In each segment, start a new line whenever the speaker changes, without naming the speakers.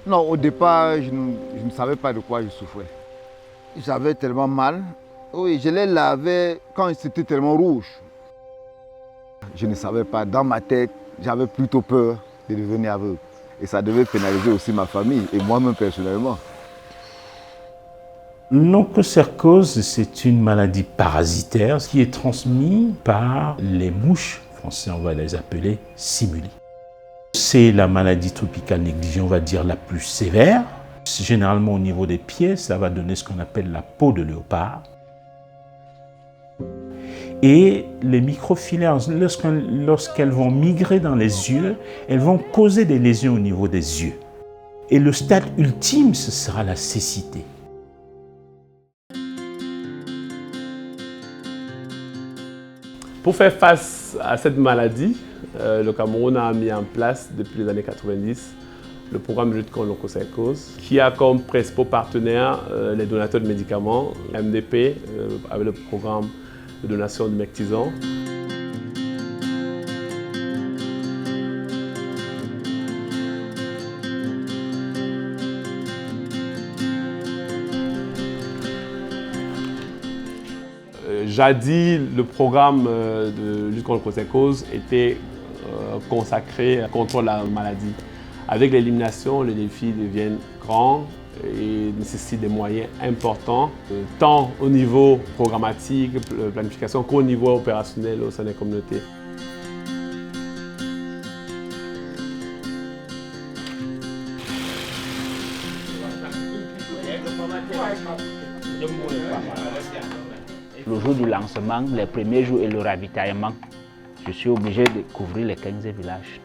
Non, au départ, je ne savais pas de quoi je souffrais. J'avais tellement mal. Oui, je l'ai lavé quand c'était tellement rouge. Je ne savais pas, dans ma tête, j'avais plutôt peur de devenir aveugle. Et ça devait pénaliser aussi ma famille et moi-même personnellement.
L'onchocercose, c'est une maladie parasitaire qui est transmise par les mouches, en français on va les appeler simuli. C'est la maladie tropicale négligée, on va dire, la plus sévère. Généralement au niveau des pieds, ça va donner ce qu'on appelle la peau de léopard. Et les microfilaires, lorsqu'elles vont migrer dans les yeux, elles vont causer des lésions au niveau des yeux. Et le stade ultime, ce sera la cécité.
Pour faire face à cette maladie, le Cameroun a mis en place depuis les années 90 le programme de lutte contre l'onchocercose qui a comme principaux partenaires les donateurs de médicaments, MDP, avec le programme de donation de Mectizan. Jadis, le programme de lutte contre l'onchocercose était consacré contre la maladie. Avec l'élimination, les défis deviennent grands et nécessitent des moyens importants, tant au niveau programmatique, planification, qu'au niveau opérationnel au sein des communautés.
Le jour du lancement, les premiers jours et le ravitaillement, je suis obligé de couvrir les 15 villages.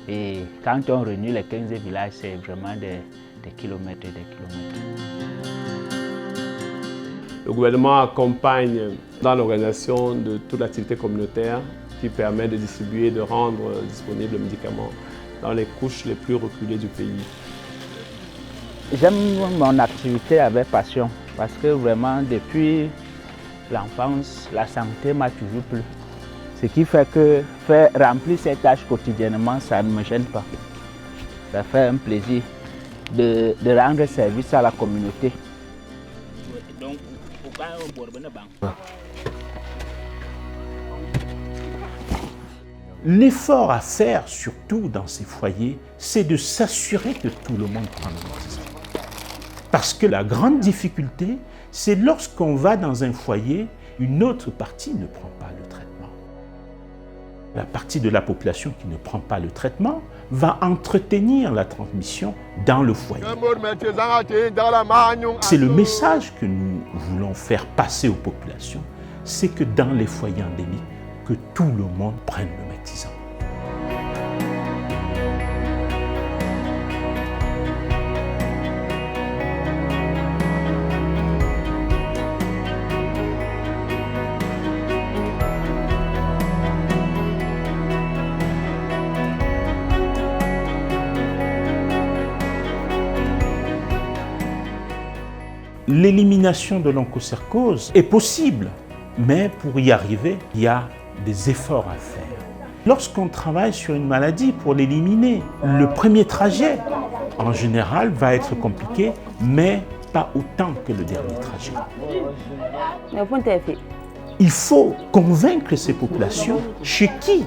Et quand on réunit les 15 villages, c'est vraiment des kilomètres et des kilomètres.
Le gouvernement accompagne dans l'organisation de toute l'activité communautaire qui permet de distribuer et de rendre disponibles les médicaments dans les couches les plus reculées du pays.
J'aime mon activité avec passion parce que vraiment depuis l'enfance, la santé m'a toujours plu. Ce qui fait que remplir ces tâches quotidiennement, ça ne me gêne pas. Ça fait un plaisir de rendre service à la communauté.
L'effort à faire, surtout dans ces foyers, c'est de s'assurer que tout le monde prend le médicament. Parce que la grande difficulté, c'est lorsqu'on va dans un foyer, une autre partie ne prend pas le traitement. La partie de la population qui ne prend pas le traitement va entretenir la transmission dans le foyer. C'est le message que nous voulons faire passer aux populations, c'est que dans les foyers endémiques, que tout le monde prenne le Mectizan. L'élimination de l'onchocercose est possible, mais pour y arriver, il y a des efforts à faire. Lorsqu'on travaille sur une maladie pour l'éliminer, le premier trajet, en général, va être compliqué, mais pas autant que le dernier trajet. Il faut convaincre ces populations chez qui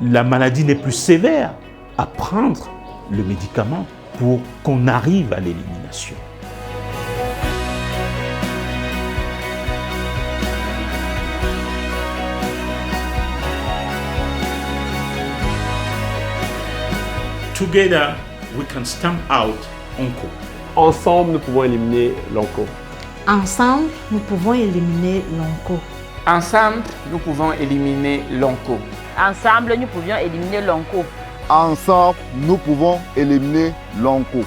la maladie n'est plus sévère à prendre le médicament pour qu'on arrive à l'élimination. Together, we can stamp out onco.
Ensemble, nous pouvons éliminer l'onco.
Ensemble, nous pouvons éliminer l'onco.
Ensemble, nous pouvons éliminer l'onco.
Ensemble, nous pouvions éliminer l'onco.
Ensemble, nous pouvons éliminer l'onco.